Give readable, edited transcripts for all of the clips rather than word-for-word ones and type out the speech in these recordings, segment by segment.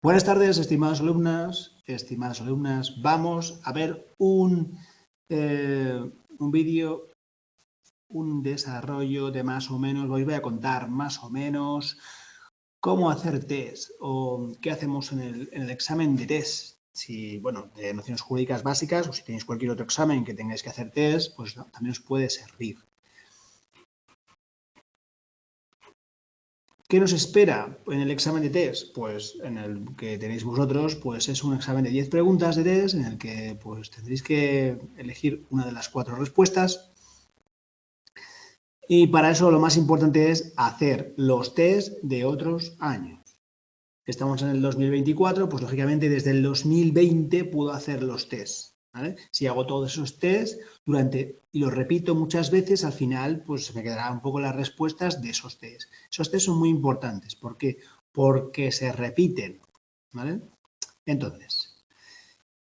Buenas tardes, estimadas alumnas. Vamos a ver un vídeo, un desarrollo de más o menos, os voy a contar más o menos cómo hacer test o qué hacemos en el examen de test. Si, bueno, de nociones jurídicas básicas o si tenéis cualquier otro examen que tengáis que hacer test, pues también os puede servir. ¿Qué nos espera en el examen de test? Pues en el que tenéis vosotros, pues es un examen de 10 preguntas de test en el que pues tendréis que elegir una de las 4 respuestas. Y para eso lo más importante es hacer los test de otros años. Estamos en el 2024, pues lógicamente desde el 2020 puedo hacer los test. ¿Vale? Si hago todos esos test y los repito muchas veces, al final pues se me quedarán un poco las respuestas de esos test. Esos test son muy importantes. ¿Por qué? Porque se repiten. ¿Vale? Entonces,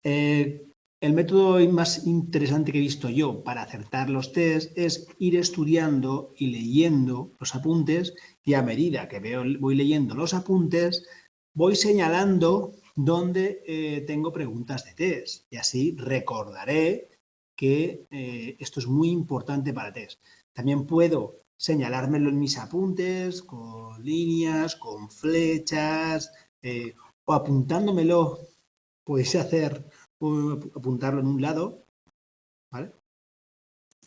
el método más interesante que he visto yo para acertar los test es ir estudiando y leyendo los apuntes y a medida que voy leyendo los apuntes voy señalando dónde tengo preguntas de test y así recordaré que esto es muy importante para test. También puedo señalármelo en mis apuntes con líneas, con flechas o apuntándomelo. Podéis apuntarlo en un lado, ¿vale?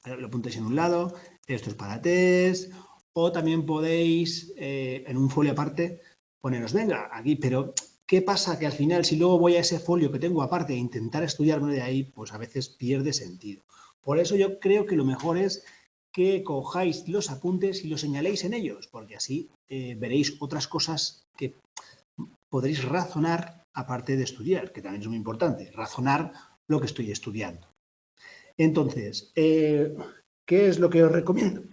Lo apuntáis en un lado, esto es para test, o también podéis en un folio aparte poneros, venga, aquí, pero ¿qué pasa? Que al final si luego voy a ese folio que tengo aparte e intentar estudiarme de ahí, pues a veces pierde sentido. Por eso yo creo que lo mejor es que cojáis los apuntes y los señaléis en ellos, porque así veréis otras cosas que podréis razonar aparte de estudiar, que también es muy importante, razonar lo que estoy estudiando. Entonces, ¿qué es lo que os recomiendo?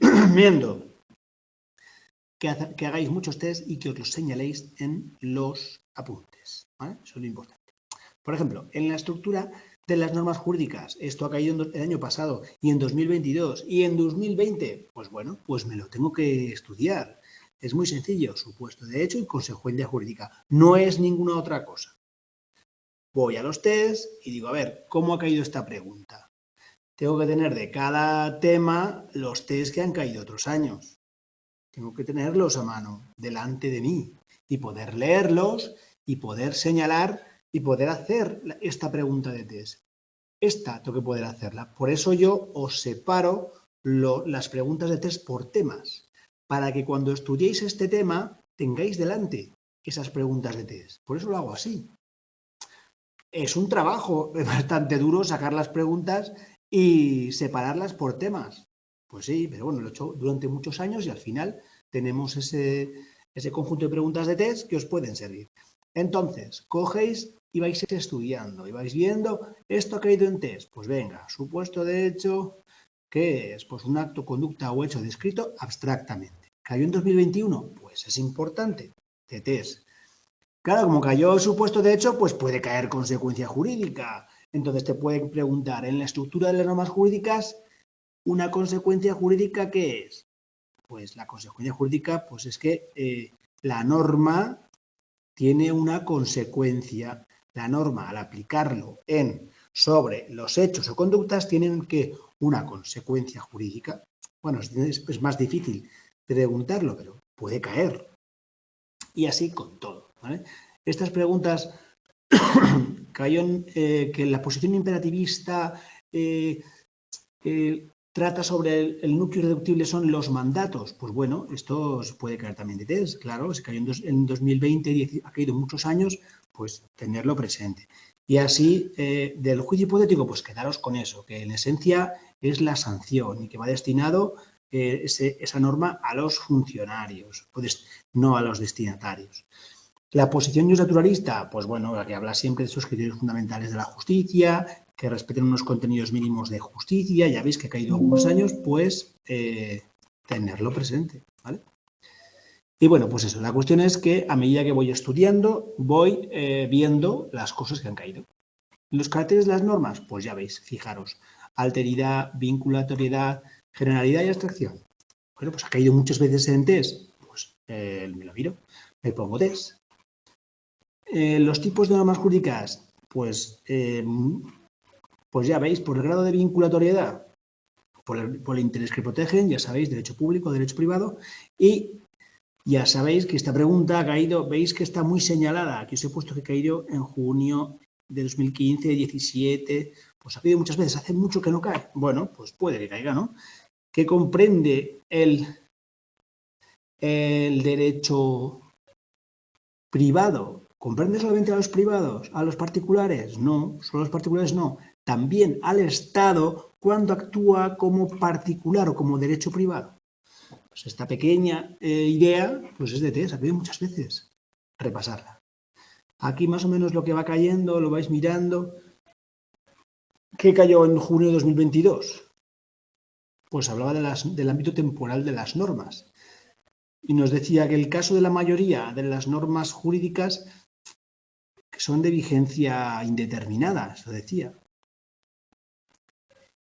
Que hagáis muchos test y que os los señaléis en los apuntes. ¿Vale? Eso es lo importante. Por ejemplo, en la estructura de las normas jurídicas, esto ha caído el año pasado y en 2022 y en 2020, pues bueno, pues me lo tengo que estudiar. Es muy sencillo, supuesto de hecho y consecuencia jurídica. No es ninguna otra cosa. Voy a los test y digo, a ver, ¿cómo ha caído esta pregunta? Tengo que tener de cada tema los test que han caído otros años. Tengo que tenerlos a mano, delante de mí, y poder leerlos y poder señalar y poder hacer esta pregunta de test. Esta tengo que poder hacerla. Por eso yo os separo las preguntas de test por temas, para que cuando estudiéis este tema tengáis delante esas preguntas de test. Por eso lo hago así. Es un trabajo bastante duro sacar las preguntas y separarlas por temas. Pues sí, pero bueno, lo he hecho durante muchos años y al final tenemos ese conjunto de preguntas de test que os pueden servir. Entonces, cogéis y vais estudiando y vais viendo, ¿esto ha caído en test? Pues venga, supuesto de hecho, ¿qué es? Pues un acto, conducta o hecho descrito abstractamente. ¿Cayó en 2021? Pues es importante, de test. Claro, como cayó el supuesto de hecho, pues puede caer consecuencia jurídica. Entonces te pueden preguntar, en la estructura de las normas jurídicas, ¿una consecuencia jurídica qué es? Pues la consecuencia jurídica pues es que la norma tiene una consecuencia. La norma, al aplicarlo sobre los hechos o conductas, tienen que una consecuencia jurídica. Bueno, es más difícil preguntarlo, pero puede caer. Y así con todo, ¿vale? Estas preguntas cayó que la posición imperativista trata sobre el núcleo irreductible son los mandatos. Pues bueno, esto puede caer también de test, claro, se cayó en 2020, ha caído muchos años, pues tenerlo presente. Y así, del juicio hipotético, pues quedaros con eso, que en esencia es la sanción y que va destinado esa norma a los funcionarios, no a los destinatarios. La posición naturalista, pues bueno, la que habla siempre de esos criterios fundamentales de la justicia, que respeten unos contenidos mínimos de justicia, ya veis que ha caído algunos años, pues tenerlo presente, ¿vale? Y bueno, pues eso, la cuestión es que a medida que voy estudiando, voy viendo las cosas que han caído. Los caracteres de las normas, pues ya veis, fijaros, alteridad, vinculatoriedad, generalidad y abstracción. Bueno, pues ha caído muchas veces en test, pues me lo miro, me pongo test. Los tipos de normas jurídicas, pues ya veis, por el grado de vinculatoriedad, por el interés que protegen, ya sabéis, derecho público, derecho privado, y ya sabéis que esta pregunta ha caído, veis que está muy señalada, aquí os he puesto que ha caído en junio de 2015, 17, pues ha caído muchas veces, hace mucho que no cae. Bueno, pues puede que caiga, ¿no? ¿Qué comprende el derecho privado? ¿Comprende solamente a los privados, a los particulares? No, solo a los particulares no. También al Estado cuando actúa como particular o como derecho privado. Pues esta pequeña idea, pues es de test, ha pedido muchas veces repasarla. Aquí más o menos lo que va cayendo, lo vais mirando. ¿Qué cayó en junio de 2022? Pues hablaba del ámbito temporal de las normas. Y nos decía que el caso de la mayoría de las normas jurídicas que son de vigencia indeterminada, eso decía.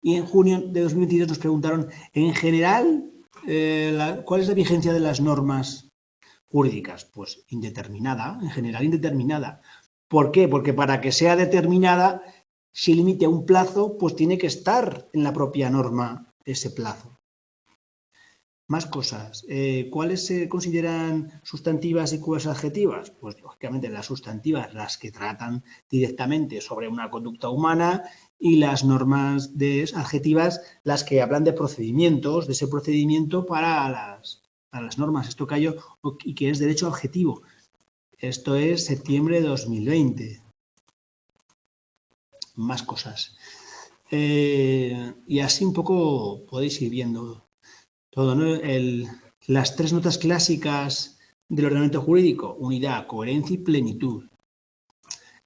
Y en junio de 2022 nos preguntaron, en general, ¿cuál es la vigencia de las normas jurídicas? Pues indeterminada, en general indeterminada. ¿Por qué? Porque para que sea determinada, si limite a un plazo, pues tiene que estar en la propia norma ese plazo. Más cosas. ¿Cuáles se consideran sustantivas y cuáles adjetivas? Pues lógicamente las sustantivas, las que tratan directamente sobre una conducta humana, y las normas adjetivas, las que hablan de procedimientos, de ese procedimiento para las normas. Esto cayó y que es derecho objetivo. Esto es septiembre de 2020. Más cosas. Y así un poco podéis ir viendo todo, ¿no? Las tres notas clásicas del ordenamiento jurídico: unidad, coherencia y plenitud.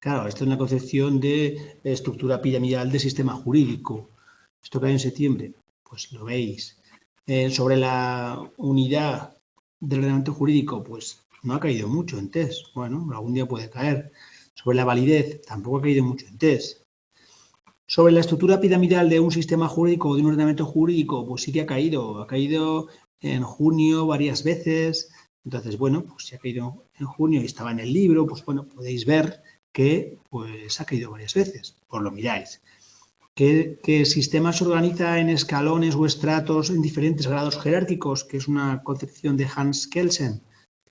Claro, esto es una concepción de estructura piramidal del sistema jurídico. Esto cae en septiembre, pues lo veis. Sobre la unidad del ordenamiento jurídico, pues no ha caído mucho en test. Bueno, algún día puede caer. Sobre la validez, tampoco ha caído mucho en test. Sobre la estructura piramidal de un sistema jurídico o de un ordenamiento jurídico, pues sí que ha caído. Ha caído en junio varias veces. Entonces, bueno, pues si ha caído en junio y estaba en el libro, pues bueno, podéis ver que pues ha caído varias veces. Os lo miráis. Que el sistema se organiza en escalones o estratos en diferentes grados jerárquicos, que es una concepción de Hans Kelsen.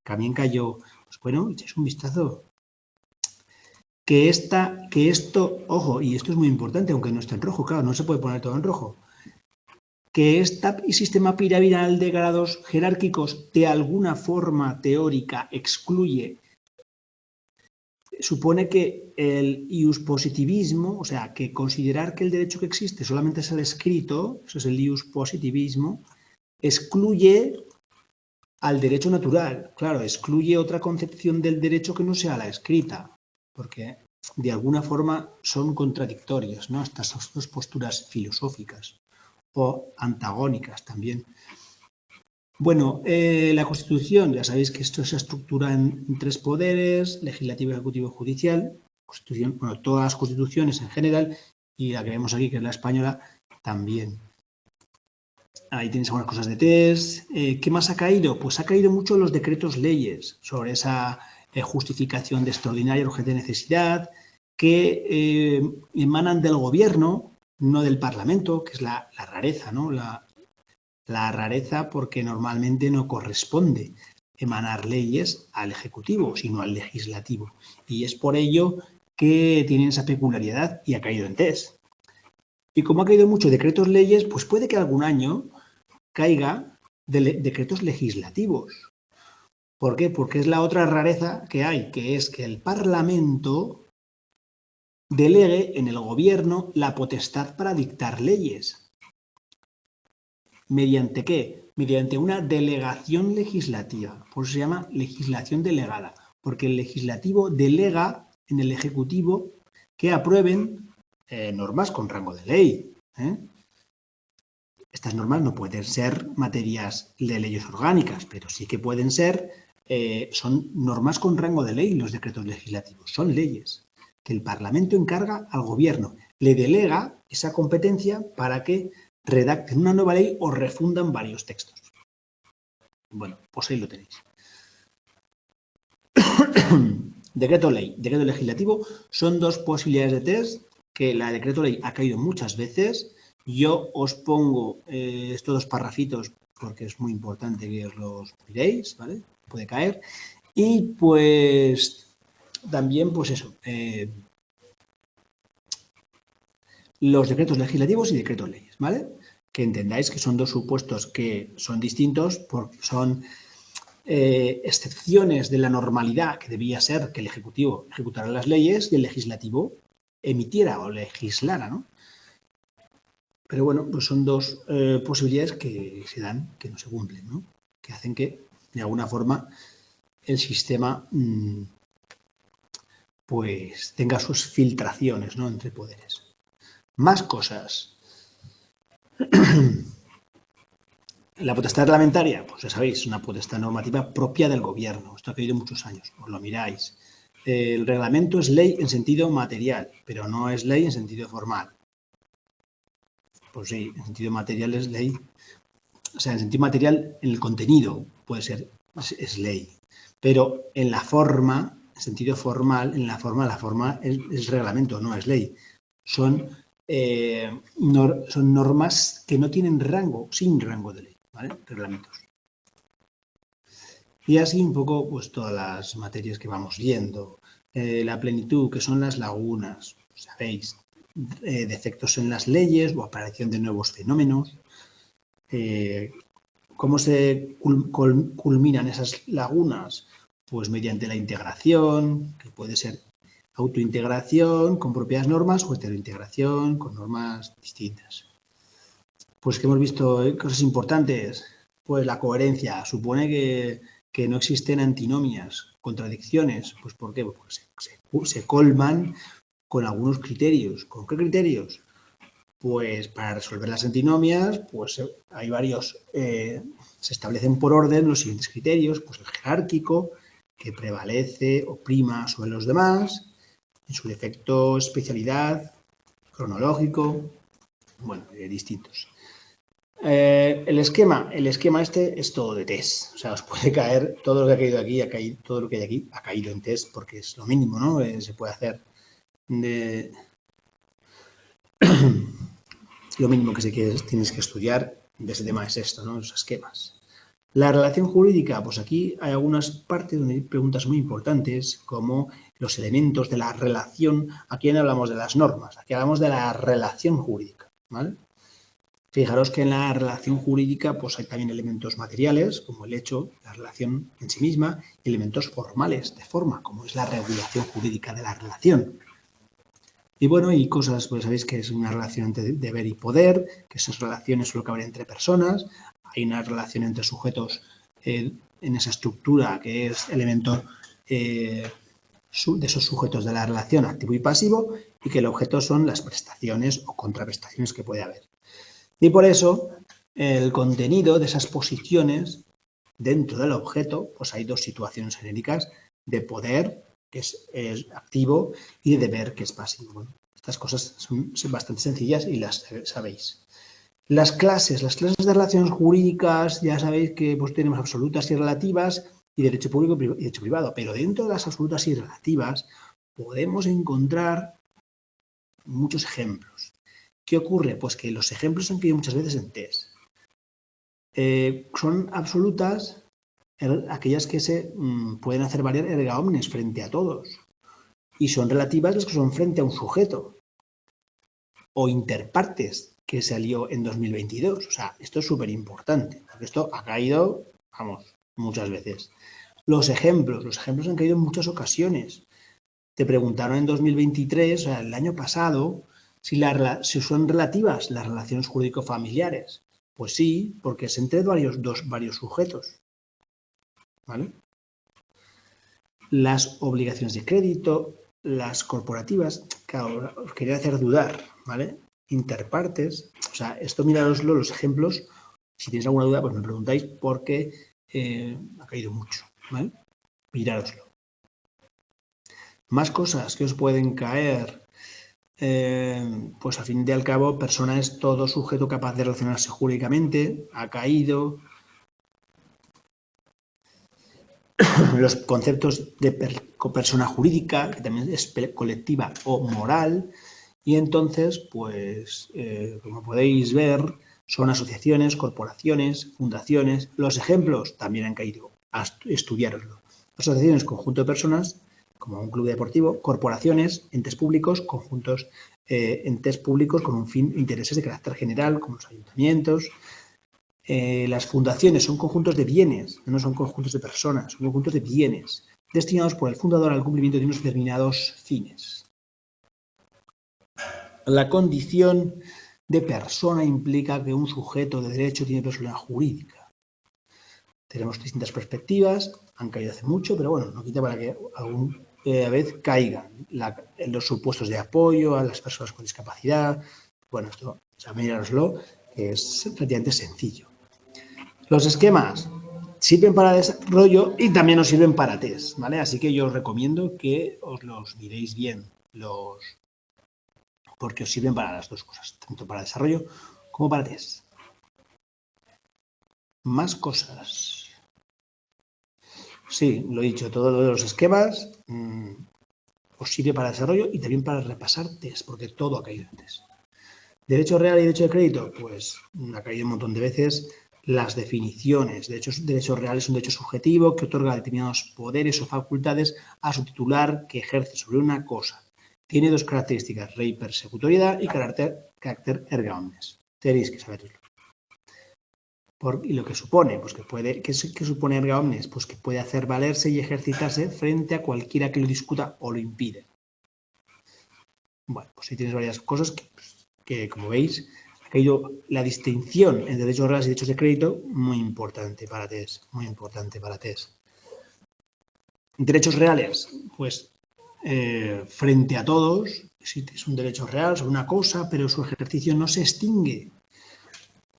También cayó. Pues bueno, echéis un vistazo. Que esto, ojo, y esto es muy importante, aunque no está en rojo, claro, no se puede poner todo en rojo, que este sistema piramidal de grados jerárquicos de alguna forma teórica excluye, supone que el iuspositivismo, o sea, que considerar que el derecho que existe solamente es el escrito, eso es el iuspositivismo, excluye al derecho natural. Claro, excluye otra concepción del derecho que no sea la escrita, porque de alguna forma son contradictorias, ¿no? Estas dos posturas filosóficas o antagónicas también. Bueno, la Constitución, ya sabéis que esto se estructura en tres poderes: legislativo, ejecutivo y judicial. Constitución, bueno, todas las constituciones en general, y la que vemos aquí, que es la española, también. Ahí tenéis algunas cosas de test. ¿Qué más ha caído? Pues ha caído mucho los decretos leyes sobre esa justificación de extraordinaria urgente necesidad, que emanan del gobierno, no del Parlamento, que es la rareza, ¿no? La rareza, porque normalmente no corresponde emanar leyes al Ejecutivo, sino al Legislativo. Y es por ello que tienen esa peculiaridad y ha caído en test. Y como ha caído mucho decretos leyes, pues puede que algún año caiga de decretos legislativos. ¿Por qué? Porque es la otra rareza que hay, que es que el Parlamento delegue en el gobierno la potestad para dictar leyes. ¿Mediante qué? Mediante una delegación legislativa. Por eso se llama legislación delegada, porque el legislativo delega en el ejecutivo que aprueben normas con rango de ley. Estas normas no pueden ser materias de leyes orgánicas, pero sí que pueden ser, son normas con rango de ley. Los decretos legislativos son leyes que el Parlamento encarga al gobierno, le delega esa competencia para que redacten una nueva ley o refundan varios textos. Bueno, pues ahí lo tenéis. Decreto ley, decreto legislativo, son dos posibilidades de test que la decreto ley ha caído muchas veces. Yo os pongo estos dos parrafitos porque es muy importante que os los miréis, ¿vale? Puede caer. Y pues también, pues eso, los decretos legislativos y decretos leyes, ¿vale? Que entendáis que son dos supuestos que son distintos porque son excepciones de la normalidad que debía ser que el Ejecutivo ejecutara las leyes y el Legislativo emitiera o legislara, ¿no? Pero bueno, pues son dos posibilidades que se dan, que no se cumplen, ¿no? Que hacen que, de alguna forma, el sistema pues tenga sus filtraciones, ¿no? Entre poderes. Más cosas. La potestad reglamentaria, pues ya sabéis, es una potestad normativa propia del gobierno. Esto ha caído muchos años, os lo miráis. El reglamento es ley en sentido material, pero no es ley en sentido formal. Pues sí, en sentido material es ley. O sea, en sentido material, en el contenido puede ser, es ley. Pero en la forma, en sentido formal, la forma es reglamento, no es ley. Son normas que no tienen rango, sin rango de ley, ¿vale? Reglamentos. Y así un poco, pues todas las materias que vamos viendo. La plenitud, que son las lagunas, sabéis, defectos en las leyes o aparición de nuevos fenómenos. ¿Cómo se culminan esas lagunas? Pues mediante la integración, que puede ser autointegración con propias normas o heterointegración con normas distintas. Pues que hemos visto cosas importantes. Pues la coherencia supone que no existen antinomias, contradicciones. Pues ¿por qué? Porque se colman con algunos criterios. ¿Con qué criterios? Pues para resolver las antinomias, pues hay varios, se establecen por orden los siguientes criterios, pues el jerárquico, que prevalece o prima sobre los demás, en su defecto especialidad, cronológico, bueno, distintos. El esquema este es todo de test, o sea, os puede caer todo lo que ha caído aquí, todo lo que hay aquí ha caído en test porque es lo mínimo, ¿no? Se puede hacer de... Lo mínimo que tienes que estudiar de ese tema es esto, ¿no? Los esquemas. La relación jurídica, pues aquí hay algunas partes donde hay preguntas muy importantes, como los elementos de la relación. Aquí no hablamos de las normas, aquí hablamos de la relación jurídica, ¿vale? Fijaros que en la relación jurídica pues hay también elementos materiales, como el hecho, la relación en sí misma, y elementos formales, de forma, como es la regulación jurídica de la relación. Y bueno, y cosas, pues sabéis que es una relación entre deber y poder, que esas relaciones suelen caber entre personas, hay una relación entre sujetos en esa estructura que es elemento de esos sujetos de la relación activo y pasivo, y que el objeto son las prestaciones o contraprestaciones que puede haber. Y por eso, el contenido de esas posiciones dentro del objeto, pues hay dos situaciones genéricas de poder, que es activo, y de deber, que es pasivo. Bueno, estas cosas son bastante sencillas y las sabéis. Las clases de relaciones jurídicas, ya sabéis que pues, tenemos absolutas y relativas y derecho público y derecho privado, pero dentro de las absolutas y relativas podemos encontrar muchos ejemplos. ¿Qué ocurre? Pues que los ejemplos han caído muchas veces en test. Son absolutas aquellas que se pueden hacer variar erga omnes frente a todos. Y son relativas las que son frente a un sujeto. O interpartes, que salió en 2022. O sea, esto es súper importante, porque esto ha caído, vamos, muchas veces. Los ejemplos han caído en muchas ocasiones. Te preguntaron en 2023, o sea, el año pasado, si son relativas las relaciones jurídico-familiares. Pues sí, porque es entre varios sujetos. ¿Vale? Las obligaciones de crédito, las corporativas, claro, os quería hacer dudar, ¿vale? Interpartes, o sea, esto mirároslo, los ejemplos, si tenéis alguna duda, pues me preguntáis porque ha caído mucho, ¿vale? Mirároslo. Más cosas que os pueden caer, pues a fin de al cabo, persona es todo sujeto capaz de relacionarse jurídicamente, ha caído. los conceptos de persona jurídica, que también es colectiva o moral, y entonces, pues, como podéis ver, son asociaciones, corporaciones, fundaciones. Los ejemplos también han caído, a estudiaroslo. Asociaciones, conjunto de personas, como un club deportivo, corporaciones, entes públicos, conjuntos, entes públicos con un fin, intereses de carácter general, como los ayuntamientos. Las fundaciones son conjuntos de bienes, no son conjuntos de personas, son conjuntos de bienes destinados por el fundador al cumplimiento de unos determinados fines. La condición de persona implica que un sujeto de derecho tiene personalidad jurídica. Tenemos distintas perspectivas, han caído hace mucho, pero bueno, no quita para que alguna vez caigan en los supuestos de apoyo a las personas con discapacidad. Bueno, esto, mirároslo, que es relativamente sencillo. Los esquemas sirven para desarrollo y también os sirven para test, ¿vale? Así que yo os recomiendo que os los miréis bien, porque os sirven para las dos cosas, tanto para desarrollo como para test. Más cosas. Sí, lo he dicho, todo lo de los esquemas os sirve para desarrollo y también para repasar test, porque todo ha caído en test. Derecho real y derecho de crédito, pues ha caído un montón de veces. Las definiciones. Derecho real es un derecho subjetivo que otorga determinados poderes o facultades a su titular que ejerce sobre una cosa. Tiene dos características, rei persecutoriedad y carácter erga omnes. Tenéis que saberlo. ¿Y lo que supone? Pues ¿qué supone erga omnes? Pues que puede hacer valerse y ejercitarse frente a cualquiera que lo discuta o lo impide. Bueno, pues si tienes varias cosas que como veis, ha caído la distinción entre derechos reales y derechos de crédito, muy importante para test, muy importante para test. Derechos reales, pues frente a todos, si es un derecho real sobre una cosa, pero su ejercicio no se extingue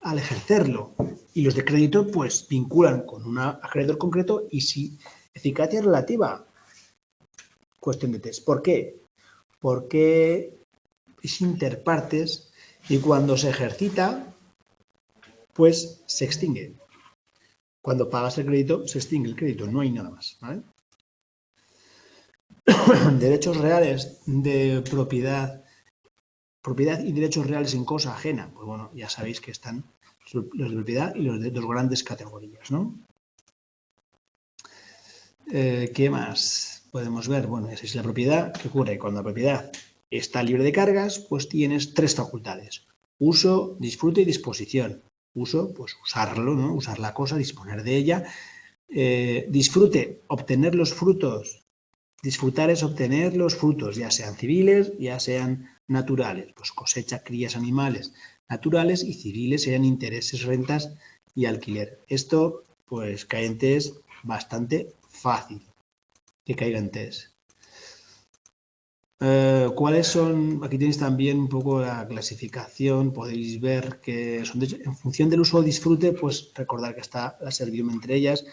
al ejercerlo. Y los de crédito, pues vinculan con un acreedor concreto y si eficacia relativa. Cuestión de test. ¿Por qué? Porque es interpartes y cuando se ejercita, pues se extingue. Cuando pagas el crédito, se extingue el crédito, no hay nada más, ¿vale? Derechos reales de propiedad y derechos reales en cosa ajena. Pues bueno, ya sabéis que están los de propiedad y los de dos grandes categorías, ¿no? ¿Qué más podemos ver? Bueno, esa es la propiedad. ¿Qué ocurre? Cuando la propiedad está libre de cargas, pues tienes tres facultades. Uso, disfrute y disposición. Uso, pues usarlo, ¿no? Usar la cosa, disponer de ella. Disfrute, obtener los frutos. Disfrutar es obtener los frutos, ya sean civiles, ya sean naturales. Pues cosecha, crías, animales naturales y civiles sean intereses, rentas y alquiler. Esto, pues, cae en test bastante fácil que caiga en test. ¿Cuáles son? Aquí tenéis también un poco la clasificación. Podéis ver que son en función del uso o disfrute, pues recordar que está la servium entre ellas.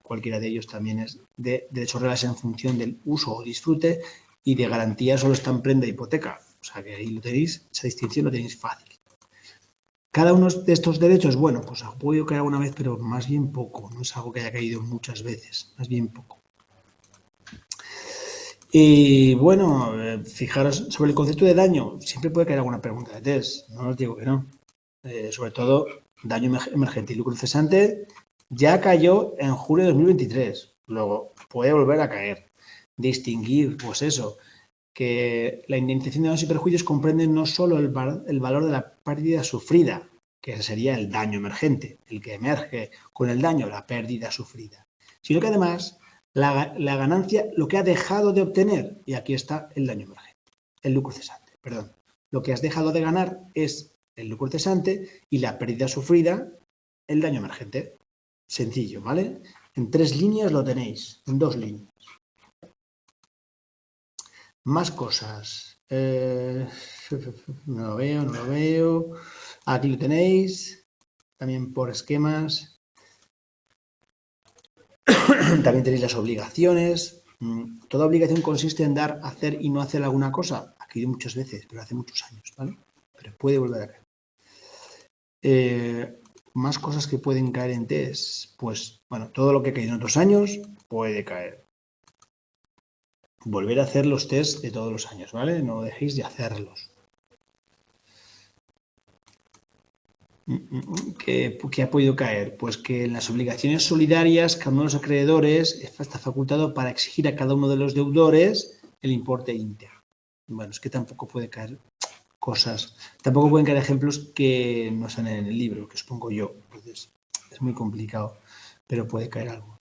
Cualquiera de ellos también es de derechos reales en función del uso o disfrute y de garantía solo está en prenda e hipoteca. O sea que ahí lo tenéis, esa distinción lo tenéis fácil. Cada uno de estos derechos, bueno, pues ha podido caer alguna vez, pero más bien poco. No es algo que haya caído muchas veces, más bien poco. Y bueno, fijaros sobre el concepto de daño. Siempre puede caer alguna pregunta de test, no os digo que no. Sobre todo, daño emergente y lucro cesante ya cayó en julio de 2023. Luego puede volver a caer. Distinguir, pues eso, que la indemnización de daños y perjuicios comprende no solo el valor de la pérdida sufrida, que sería el daño emergente, el que emerge con el daño, la pérdida sufrida, sino que además la ganancia, lo que ha dejado de obtener, y aquí está el daño emergente, el lucro cesante, perdón. Lo que has dejado de ganar es el lucro cesante y la pérdida sufrida, el daño emergente. Sencillo, ¿vale? En 3 líneas lo tenéis, en 2 líneas. Más cosas. No lo veo. Aquí lo tenéis. También por esquemas. También tenéis las obligaciones. Toda obligación consiste en dar, hacer y no hacer alguna cosa. Aquí muchas veces, pero hace muchos años, ¿vale? Pero puede volver a caer. Más cosas que pueden caer en test. Pues, bueno, todo lo que ha caído en otros años. puede caer. Volver a hacer los test de todos los años, ¿vale? No dejéis de hacerlos. ¿Qué ha podido caer? Pues que en las obligaciones solidarias, cada uno de los acreedores está facultado para exigir a cada uno de los deudores el importe íntegro. Bueno, es que tampoco puede caer cosas, tampoco pueden caer ejemplos que no están en el libro, que os pongo yo. Entonces, es muy complicado, pero puede caer algo.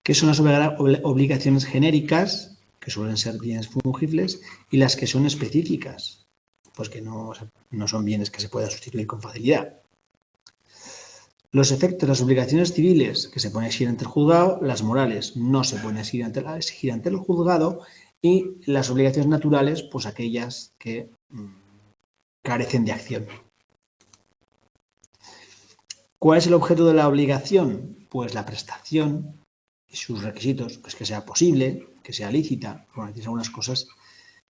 ¿Qué son las obligaciones genéricas, que suelen ser bienes fungibles, y las que son específicas? Pues que no son bienes que se puedan sustituir con facilidad. Los efectos de las obligaciones civiles que se pueden exigir ante el juzgado, las morales no se pueden exigir ante el juzgado, y las obligaciones naturales, pues aquellas que carecen de acción. ¿Cuál es el objeto de la obligación? Pues la prestación y sus requisitos, pues que sea posible, que sea lícita, bueno, decir algunas cosas.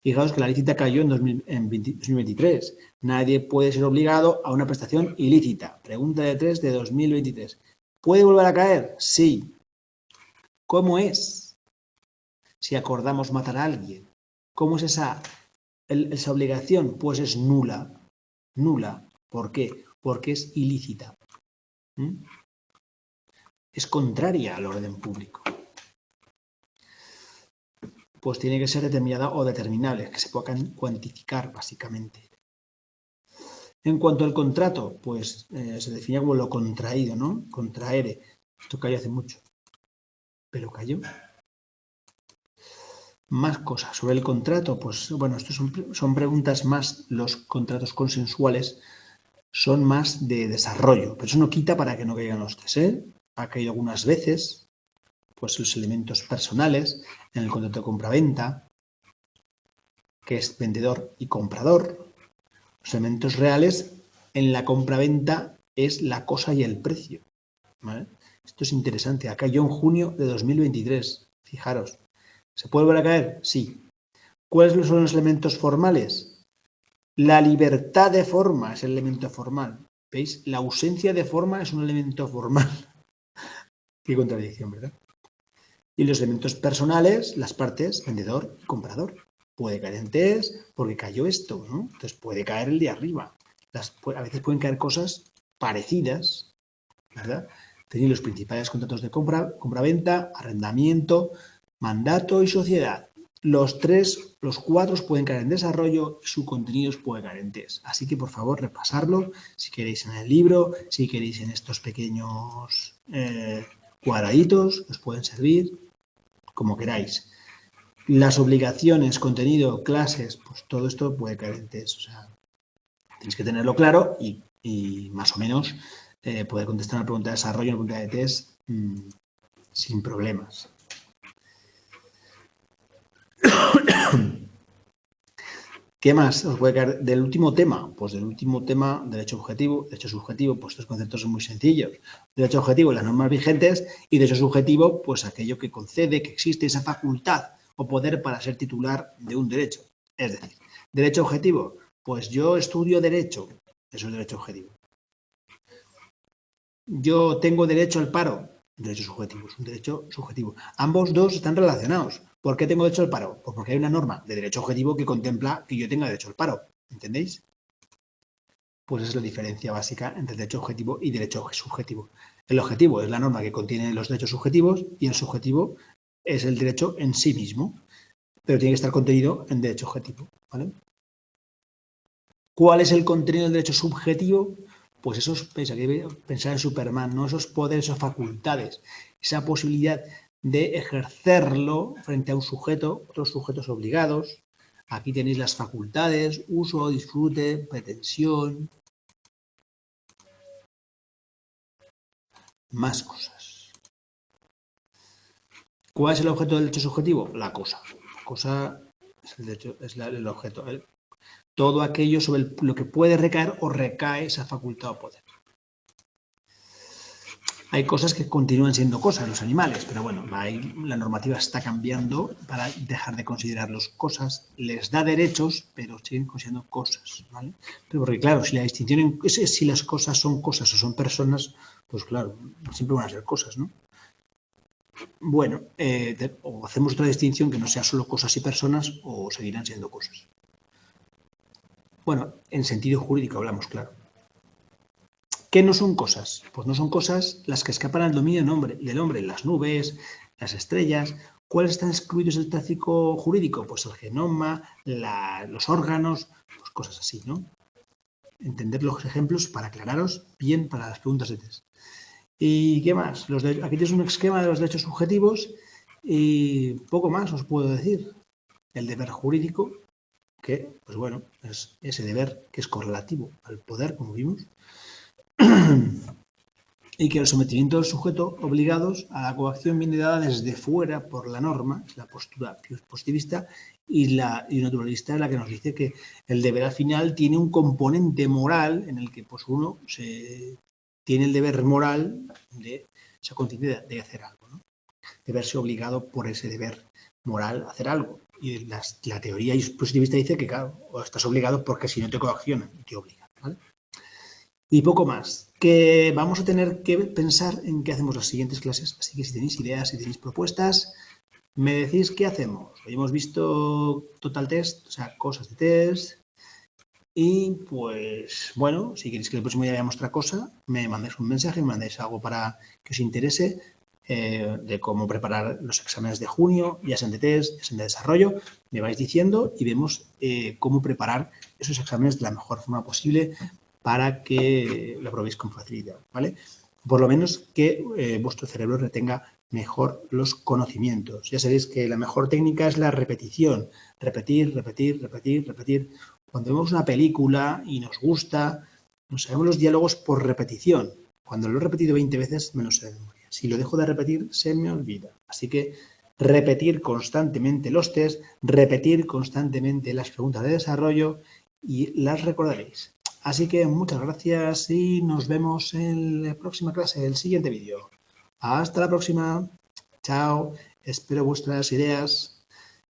Fijaos que la lícita cayó en 2023. Nadie puede ser obligado a una prestación ilícita. Pregunta de 3 de 2023. ¿Puede volver a caer? Sí. ¿Cómo es? Si acordamos matar a alguien. ¿Cómo es esa obligación? Pues es nula. Nula. ¿Por qué? Porque es ilícita. Es contraria al orden público. Pues tiene que ser determinada o determinable, que se puedan cuantificar básicamente. En cuanto al contrato, pues se define como lo contraído, ¿no? Contraere. Esto cayó hace mucho, pero cayó. Más cosas sobre el contrato, pues bueno, estos son preguntas más, los contratos consensuales son más de desarrollo, pero eso no quita para que no caigan los test, ¿eh? Ha caído algunas veces, pues los elementos personales en el contrato de compra-venta, que es vendedor y comprador. Los elementos reales en la compra-venta es la cosa y el precio, ¿vale? Esto es interesante. Acá cayó en junio de 2023. Fijaros. ¿Se puede volver a caer? Sí. ¿Cuáles son los elementos formales? La libertad de forma es el elemento formal. ¿Veis? La ausencia de forma es un elemento formal. Qué contradicción, ¿verdad? Y los elementos personales, las partes, vendedor y comprador. Puede caer en test porque cayó esto, ¿no? Entonces puede caer el de arriba. A veces pueden caer cosas parecidas, ¿verdad? Tenéis los principales contratos de compra-venta, arrendamiento, mandato y sociedad. Los cuatro pueden caer en desarrollo y su contenido puede caer en test. Así que, por favor, repasarlo si queréis en el libro, si queréis en estos pequeños cuadraditos, os pueden servir como queráis. Las obligaciones, contenido, clases, pues todo esto puede caer en test. O sea, tenéis que tenerlo claro y más o menos poder contestar una pregunta de desarrollo, una pregunta de test sin problemas. ¿Qué más os puede caer del último tema? Pues del último tema, derecho objetivo, derecho subjetivo, pues estos conceptos son muy sencillos. Derecho objetivo, las normas vigentes, y derecho subjetivo, pues aquello que concede, que existe esa facultad o poder para ser titular de un derecho. Es decir, derecho objetivo, pues yo estudio derecho, eso es derecho objetivo. Yo tengo derecho al paro, derecho subjetivo, es un derecho subjetivo. Ambos dos están relacionados. ¿Por qué tengo derecho al paro? Pues porque hay una norma de derecho objetivo que contempla que yo tenga derecho al paro. ¿Entendéis? Pues esa es la diferencia básica entre derecho objetivo y derecho subjetivo. El objetivo es la norma que contiene los derechos subjetivos y el subjetivo es el derecho en sí mismo, pero tiene que estar contenido en derecho objetivo, ¿vale? ¿Cuál es el contenido del derecho subjetivo? Pues esos, pensar en Superman, ¿no? Esos poderes o facultades, esa posibilidad de ejercerlo frente a un sujeto, otros sujetos obligados. Aquí tenéis las facultades, uso, disfrute, pretensión, más cosas. ¿Cuál es el objeto del derecho subjetivo? La cosa. La cosa es el objeto. Todo aquello sobre lo que puede recaer o recae esa facultad o poder. Hay cosas que continúan siendo cosas, los animales, pero bueno, la normativa está cambiando para dejar de considerarlos cosas, les da derechos, pero siguen considerando cosas, ¿vale? Pero porque claro, si la distinción es si las cosas son cosas o son personas, pues claro, siempre van a ser cosas, ¿no? bueno, o hacemos otra distinción que no sea solo cosas y personas o seguirán siendo cosas. Bueno, en sentido jurídico hablamos, claro. ¿Qué no son cosas? Pues no son cosas las que escapan al dominio del hombre, las nubes, las estrellas. ¿Cuáles están excluidos del tráfico jurídico? Pues el genoma, los órganos, pues cosas así, ¿no? Entender los ejemplos para aclararos bien para las preguntas de test. ¿Y qué más? Aquí tienes un esquema de los derechos subjetivos y poco más os puedo decir. El deber jurídico, que, pues bueno, es ese deber que es correlativo al poder, como vimos, y que el sometimiento del sujeto obligados a la coacción viene dada desde fuera por la norma, es la postura positivista, y naturalista, la que nos dice que el deber al final tiene un componente moral en el que pues uno tiene el deber moral de esa continuidad de hacer algo, ¿no? De verse obligado por ese deber moral a hacer algo. Y la teoría positivista dice que, claro, estás obligado porque si no te coaccionan y te obligan, ¿vale? Y poco más, que vamos a tener que pensar en qué hacemos las siguientes clases, así que si tenéis ideas, si tenéis propuestas, me decís qué hacemos. Hoy hemos visto total test, o sea, cosas de test, y pues bueno, si queréis que el próximo día veamos otra cosa, me mandéis un mensaje, me mandéis algo para que os interese de cómo preparar los exámenes de junio, ya sean de test, ya sean de desarrollo, me vais diciendo y vemos cómo preparar esos exámenes de la mejor forma posible para que lo probéis con facilidad, ¿vale? Por lo menos que vuestro cerebro retenga mejor los conocimientos. Ya sabéis que la mejor técnica es la repetición. Repetir, repetir, repetir, repetir. Cuando vemos una película y nos gusta, nos sabemos los diálogos por repetición. Cuando lo he repetido 20 veces, me lo sé de memoria. Si lo dejo de repetir, se me olvida. Así que repetir constantemente los test, repetir constantemente las preguntas de desarrollo y las recordaréis. Así que muchas gracias y nos vemos en la próxima clase, el siguiente vídeo. Hasta la próxima. Chao. Espero vuestras ideas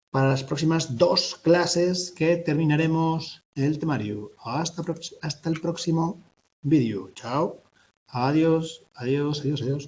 para las próximas 2 clases que terminaremos el temario. Hasta el próximo vídeo. Chao. Adiós, adiós, adiós, adiós.